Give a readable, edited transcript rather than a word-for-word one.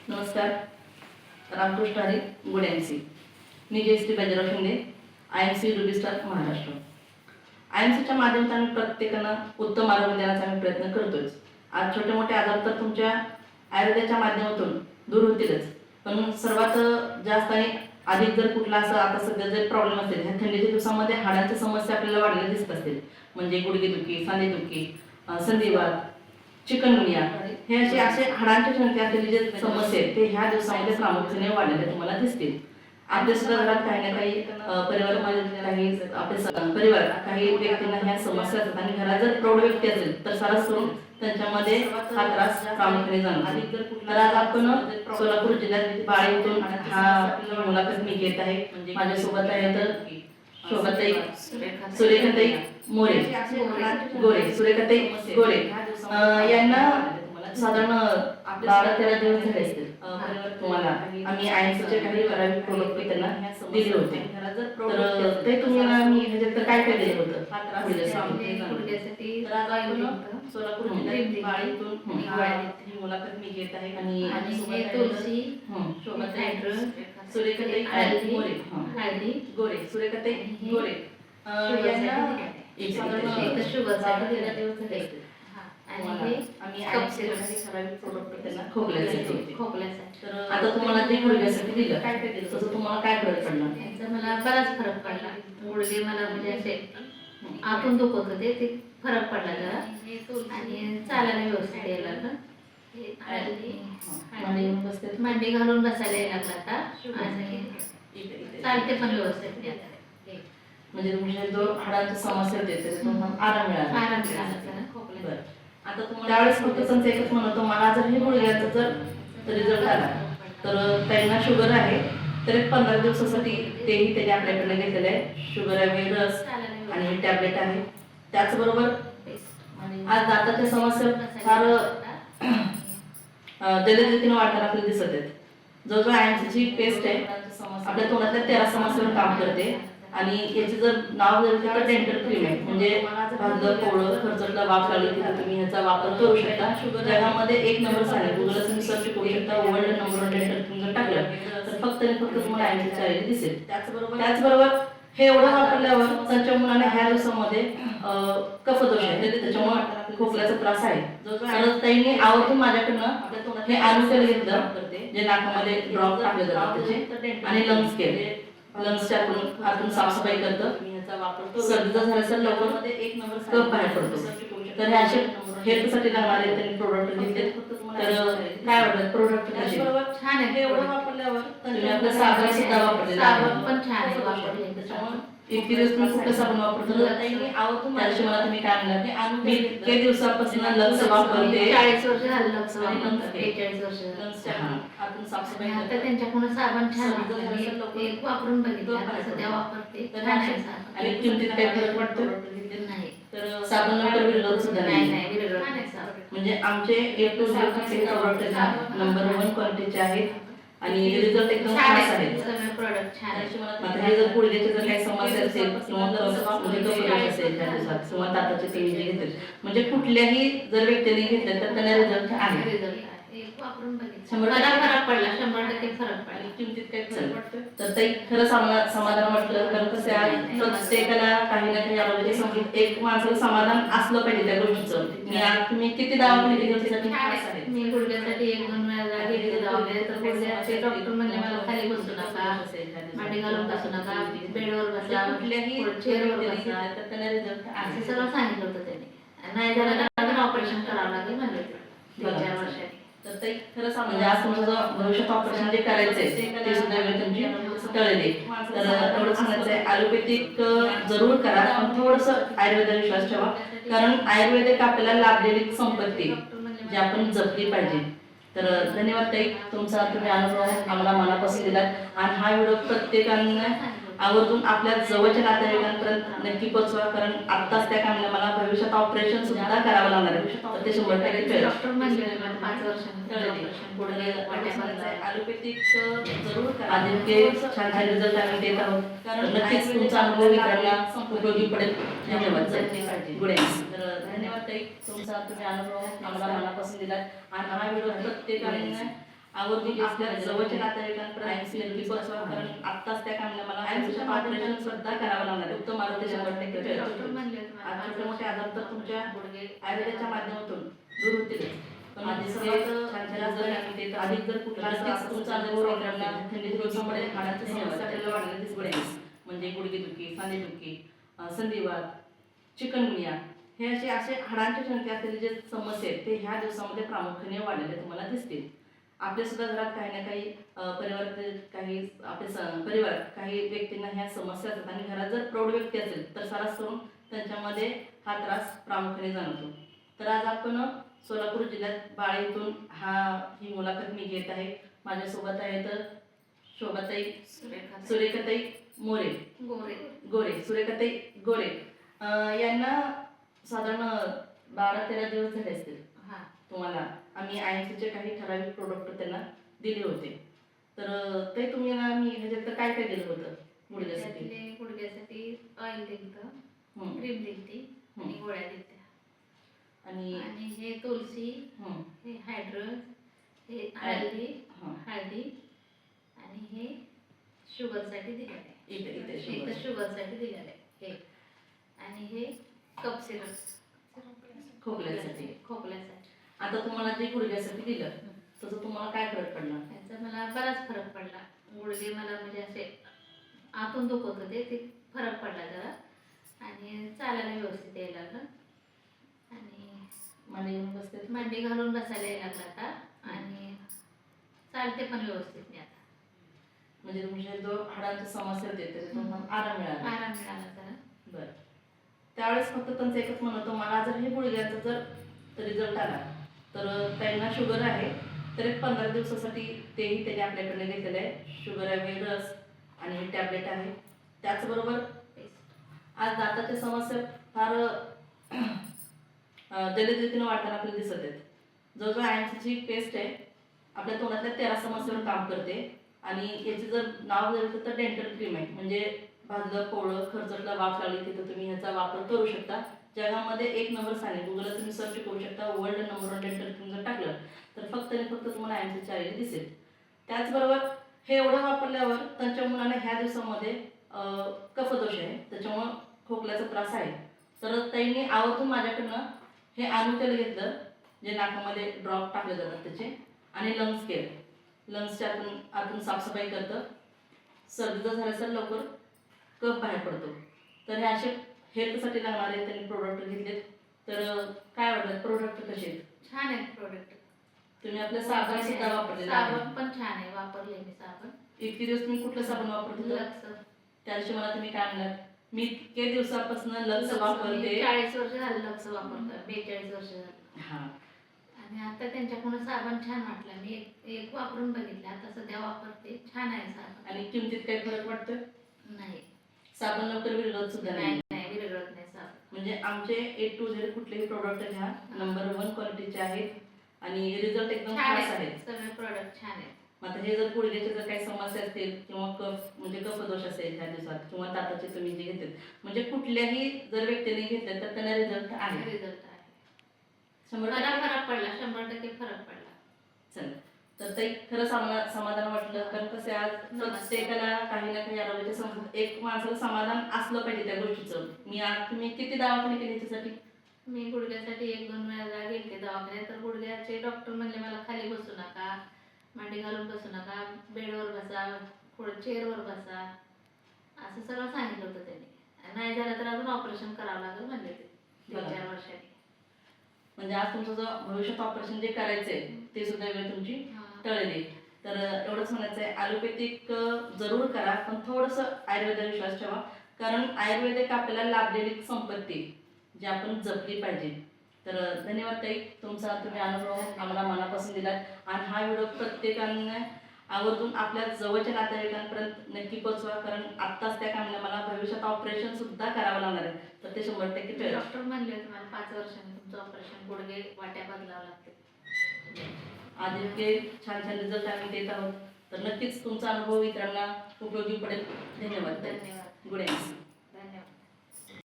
नमस्कार. रामकृष्ण हरी गुड्यांसी. मी जयश्री बाजीराव शिंदे, IMC रुबीस्टार महाराष्ट्र. IMCच्या माध्यमातून आम्ही प्रत्येकांना उत्तम आरोग्य देण्याचा आम्ही प्रयत्न करतोच. आज छोटे मोठे आजार तर तुमच्या आयुर्वेदाच्या माध्यमातून दूर होतीलच, पण सर्वात जास्त आणि अधिक जर कुठला असं आता सध्या जर प्रॉब्लेम असेल, ह्या थंडीच्या दिवसामध्ये हाडांच्या समस्या आपल्याला वाढलेल्या दिसत असतील, म्हणजे गुडघेदुखी, सांधेदुखी, संधिवात, चिकनगुनिया, हे असे हाडांच्या ठणके असलेले जे समस्या आहेत ते ह्या दिवसामध्ये प्रामुख्याने वाढलेले तुम्हाला दिसतील. आपल्या सुद्धा घरात काही ना काही परिवारामध्ये काही आपले परिवार काही व्यक्तींना ह्या समस्या असतात आणि घरात जर प्रौढ व्यक्ती असेल तर सारस करून त्यांच्यामध्ये हा त्रास प्रामुख्याने जाणवतो. तर आज आपण सोलापूर जिल्ह्यात बाळे येथून हा मुलाखत मी घेत आहे. माझ्यासोबत आहे तर शोभाताई सुरेखाताई मोरे गोरे सुरेखाताई गोरे यांना साधारण 12-13 दिवस झाले असतील. तुम्हाला आम्ही IMCचे काही ठराविक प्रोडक्ट त्यांना दिले होते, तर ते तुम्हाला मी ह्याच्यात काय काय दिलं होतं? सोलापूर जिल्ह्यात बाळीतून ही मुलाखत मी घेत आहे आणि तुळशी शोभाताई सुरेखाताई मोरे गोरे सुरेखाताई गोरे यांना आता तुम्हाला ते गुडघ्यासाठी दिलं, काय काय दिलं, तसं तुम्हाला काय फरक पडला? मला बराच फरक पडला. गुडघे मला म्हणजे असे आतून दुखत होते, ते फरक पडला जरा आणि चालायला व्यवस्थित यायला लागलं. मांडी घालून बसायला यायला लागला आता आणि चालते पण व्यवस्थित. म्हणजे तुमच्या जो हाडांची समस्या होते त्याचा तुम्हाला आराम मिळाला. आता तुम्हाला त्यावेळेस फक्त त्यांचं एकच म्हणतो, मला जर हे गुडघ्याचा जर रिझल्ट आला तर त्यांना शुगर आहे तर 15 दिवसासाठी तेही त्याने आपल्याकडे घेतलेलं आहे. शुगर आहे, रस आणि टॅबलेट आहे. त्याचबरोबर आज दाताच्या समस्या फार जलद रीतीने वाढताना आपल्याला दिसत आहेत. जवळजवळ IMCची पेस्ट आहे आपल्या तोंडातल्या 13 समस्यांवर काम करते आणि याचे जर नाव जर तर डेंटल क्रीम आहे, म्हणजे भाजलं कोवळं खरचटला वाफ लागली तर तुम्ही ह्याचा वापर करू शकता. जगामध्ये 1 नंबर सांगेल, गुगलला तुम्ही सर्च करू शकता. वर्ल्ड नंबर डेंटल क्रीम जर टाकलं तर फक्त आणि फक्त तुम्हाला IMCची आलेली दिसेल. त्याचबरोबर हे एवढं वापरल्यावर त्यांच्या मुलांना ह्या दिवसामध्ये कफदोष आहे, त्याच्यामुळे खोकल्याचा त्रास आहे. तर त्यांनी आवर्जून माझ्याकडनं हे आणून घेतलं, जे नाकामध्ये ड्रॉप टाकले जातात त्याचे, आणि लंग्स केले. लंग्सच्या आतून साफसफाई करतं. सर्दीचा झाला तर लवकर 1 नंबर कफ बाहेर पडतो. तर हे असे हेल्थसाठी लागणारे त्यांनी प्रोडक्ट घेतले. तर काय वाटतं प्रोडक्ट कसे? छान आहे. एवढं वापरल्यावर तुम्ही आपलं साबण सुद्धा वापरले, साबण पण छान आहे वापरले. इतके दिवस तुम्ही कुठलं साबण वापरतो? त्याच्याशी मला तुम्ही काय म्हणला मी इतके दिवसापासून लक्स वापरते. 40 वर्ष झालं लक्स वापरून. 41 वर्ष आपण साफसफाई आता त्यांच्याकडून साबण छान वापरून बघितलं, सध्या वापरते. आणि किमतीत काय फरक वाटतो? नाही. तर साबण नंतर विरघळत सुद्धा नाही. म्हणजे आमचे A to Z product number 1 क्वालिटीचे आहेत आणि रिझल्ट एकदम खास आहे. प्रोडक्ट छान आहे. आता हे जर गुडघ्याची जर काही समस्या असेल किंवा म्हणजे कफदोष असेल त्या दिवसात किंवा दाताचे ते जे घेतील, म्हणजे कुठल्याही जर व्यक्तीने घेतलं तर त्यांना रिझल्ट आहे. वापरून बघितलं, मला फरक पडला. 100% फरक पडला. किमतीत काही फरक पडतो तर ते खरं समाधान वाटलं. कारण कसं आहे, प्रत्येकाला काही ना काही आरोग्याची समजून एक माणसाला समाधान असलं पाहिजे त्या गोष्टीचं. तुम्ही किती दवाखाने केले त्याच्यासाठी? मी गुडघ्यासाठी 1-2 वेळा गेले दवाखान्यात, तर गुडघ्याचे डॉक्टर म्हणले मला खाली बसू नका, मांडी घालून बसू नका, बेडवर बसा, कुठल्याही चेअरवर बसा, तर त्याला रिझल्ट आहे. असं सर्व सांगितलं होतं त्यांनी. नाही झालं तर ऑपरेशन करावं लागेल म्हणले 3-4 वर्षांनी. तर ते खरं सांग, म्हणजे आज तुमचं भविष्यात ऑपरेशन जे करायचंय ते सुद्धा वेळ तुमची टळली. तर एवढं सांगायचंय, ॲलोपॅथिक जरूर करा, पण थोडंसं आयुर्वेदावर विश्वास ठेवा. कारण आयुर्वेदिक आपल्याला लाभलेली संपत्ती जी आपण जपली पाहिजे. तर धन्यवाद ताई, तुम्ही अनुभव आम्हाला मनापासून दिलात आणि हा व्हिडिओ प्रत्येकाने आवर्जून आपल्या जवळच्या नातेवाईकांपर्यंत नक्की पोहोचवा. कारण आत्ताच त्या कामाला मला भविष्यात ऑपरेशन सुद्धा करावं लागणार आहे, तर ते 100% डॉक्टर म्हणले 5 वर्षांनी ॲलोपॅथिक जरूर करा. छान छान रिझल्ट आम्ही देत आहोत, कारण नक्कीच तुमचा अनुभव इतरांना उपयोगी पडेल. धन्यवाद. तर धन्यवाद ताई, तुम्ही अनुभव आम्हाला मनापासून दिलात आणि हा व्हिडिओ प्रत्येकाने आवर्जून आपल्या जवळच्या नातेवाईकांपर्यंत नक्की पोहोचवा, कारण आत्ताच त्या कामाला मला आयसीयूच्या ऑपरेशन सुद्धा करावं लागणार आहे. उत्तम आरोग्य 100% डॉक्टर मिळेल. म्हणले होते मला आज छोटे मोठे आजार तर तुमच्या गुडघे आयुर्वेदाच्या माध्यमातून दूर होतील. पण आधी सर्वात छान छान जर आम्ही देत आधी जर कुठला तुमचा अनुभव वापरला थंडीच्या दिवसामध्ये हाडाची समस्या आपल्याला वाढलेली दिसते. म्हणजे गुडघेदुखी, सांधेदुखी, संधिवात, चिकनगुनिया हे असे हाडांच्या शंके असलेले जे समस्या आहेत ते ह्या दिवसामध्ये प्रामुख्याने वाढलेले तुम्हाला दिसतील. आपल्या सुद्धा घरात काही ना काही परिवारातील काही परिवारात काही व्यक्तींना ह्या समस्या असतात आणि घरात जर प्रौढ व्यक्ती असेल तर सारास करून त्यांच्यामध्ये हा त्रास प्रामुख्याने जाणवतो. तर आज आपण सोलापूर जिल्ह्यात बाळे येथून ही मुलाखत मी घेत आहे. माझ्यासोबत आहेत शोभाताई सुरेखाताई मोरे गोरे सुरेखाताई गोरे. यांना साधारण 12-13 दिवस झाले असतील. तुम्हाला आम्ही आयएमसीचे काही ठराविक प्रोडक्ट त्यांना दिले होते. तर ते तुम्ही मी ह्याच्यात काय काय दिलं होतं गुडघ्यासाठी ऑइल दिलं, क्रीम दिली आणि गोळ्या दिल्या. आणि हे तुळशी, हे हायड्रस, हे हळदी आणि हे शुगरसाठी दिलेलं आहे. इथं शुगरसाठी दिलेलं आहे हे. आणि हे कफ सिरप खोकल्यासाठी. आता तुम्हाला जे गुडघ्यासाठी दिलं तसं तुम्हाला काय फरक पडला? याचा मला बराच फरक पडला. गुडघे मला म्हणजे असे आतून दुखत होते ते फरक पडला जरा आणि चालायला व्यवस्थित यायला लागलं आणि मांडी घालून बसायला यायला लागला आता आणि चालते पण व्यवस्थित मी आता. म्हणजे तुमच्या जो हाडांची समस्या होते त्याचा तुम्हाला आराम मिळाला जरा. बरं. त्यावेळेस फक्त त्यांचं एकच म्हणणं होतं, मला जर हे गुडघ्याचा जर रिझल्ट आला तर त्यांना शुगर आहे तर एक 15 दिवसासाठी तेही त्यांनी आपल्याकडे घेतलेलं आहे. शुगर आहे, रस आणि टॅबलेट आहे. त्याचबरोबर आज दाताच्या समस्या फार जलद रीतीने वाढताना आपल्याला दिसत आहेत. जवळजवळ आयएमसीची पेस्ट आहे आपल्या तोंडातल्या 13 समस्येवर काम करते आणि याचे जर नाव दिलं तर डेंटल क्रीम आहे. म्हणजे भाजलं, पोळं, खरचटला, वाफ लागली तिथं तुम्ही ह्याचा वापर करू शकता. जगामध्ये 1 नंबर सांगेल, गुगलला तुम्ही सर्च करू शकता. वर्ल्ड नंबर 1 डेंटल क्रीम जर टाकलं तर फक्त आणि फक्त तुम्हाला आयएमसीची आलेली दिसेल. त्याचबरोबर हे एवढं वापरल्यावर त्यांच्या मुलांना ह्या दिवसामध्ये कफदोष आहे, त्याच्यामुळं खोकल्याचा त्रास आहे. तर त्यांनी आवर्जून माझ्याकडनं हे आणून त्याला घेतलं, जे नाकामध्ये ड्रॉप टाकले जातात त्याचे. आणि लंग्स केअर, लंग्सच्या आतून साफसफाई करतं. सर्दी जर झालं तर लवकर कफ बाहेर पडतो. तर हे असे हेल्थसाठी लागणारे त्यांनी प्रोडक्ट घेतलेत. तर काय वाटलं प्रोडक्ट कसे आहेत? छान आहेत प्रोडक्ट. तुम्ही आपलं साबण सुद्धा वापरलेलं साबण पण छान आहे, वापरले मी साबण. इतके दिवस तुम्ही कुठलं साबण वापरत होता? लक्स. त्या दिवशी मला तुम्ही काय म्हणालात, मी इतके दिवसापासून लक्स वापरते. 40 वर्ष झालं लक्स वापरतोय, 42 वर्ष झालं. हा. आणि आता त्यांच्याकडून साबण छान वाटलं. मी एक वापरून बघितलं, आता सध्या वापरते. छान आहे साबण. आणि किमतीत काही फरक वाटतोय? नाही. साबण लवकर विरघळत सुद्धा नाही. नाही विरघळत नाही साबण. म्हणजे आमचे A to Z कुठलेही प्रोडक्ट घ्या, नंबर 1 क्वालिटीचे आहेत आणि रिझल्ट एकदम खास आहेत. सगळे प्रोडक्ट छान आहेत. आता हे जर गुडघ्याचे जर काही समस्या असतील किंवा कफदोष असेल ह्या दिवसात किंवा दाताचे तुम्ही जे घेतात, म्हणजे कुठल्याही जर व्यक्तीने घेतले तर त्यांना रिझल्ट आहे. 100% फरक पडला, 100% फरक पडला. चल तर ते खरंच आम्हाला समाधान वाटलं. कारण कसं आज प्रत्येकाला काही ना काही आरोग्याच्या समस्या, एक माणसाला समाधान असलं पाहिजे त्या गोष्टीचं. तुम्ही किती दवाखाने केले त्याच्यासाठी? मी गुडघ्यासाठी 1-2 वेळा गेले दवाखान्यात. तर गुडघ्याचे डॉक्टर म्हणले मला खाली बसू नका, मांडी घालून बसू नका, बेडवर बसा, पुढे चेअरवर बसा, असं सगळं सांगितलं होतं त्यांनी. नाही झालं तर अजून ऑपरेशन करावं लागेल म्हणले ते 3-4 वर्षांनी. म्हणजे आज तुमचं जो भविष्यात ऑपरेशन जे करायचंय ते सुद्धा वेळ तुमची टळली. तर एवढंच म्हणायचं आहे, ॲलोपॅथिक जरूर करा पण थोडंसं आयुर्वेदावर विश्वास ठेवा. कारण आयुर्वेदिक आपल्याला लाभलेली संपत्ती जी आपण जपली पाहिजे. तर धन्यवाद ताई, तुम्ही अनुभव आम्हाला मनापासून दिलात. आणि हा व्हिडिओ प्रत्येकाने आवर्जून आपल्या जवळच्या नातेवाईकांपर्यंत नक्की पोहोचवा, कारण आत्ताच त्या कामाला मला भविष्यात ऑपरेशन सुद्धा करावं लागणार आहे. तर ते 100% डॉक्टर म्हणले तुम्हाला 5 वर्षांनी तुमचं ऑपरेशन, गुडघे वाट्या बदलावं लागते. आज इतके छान छान रिझल्ट आम्ही देत आहोत. तर नक्कीच तुमचा अनुभव इतरांना उपयोगी पडेल. धन्यवाद. धन्यवाद. Good night.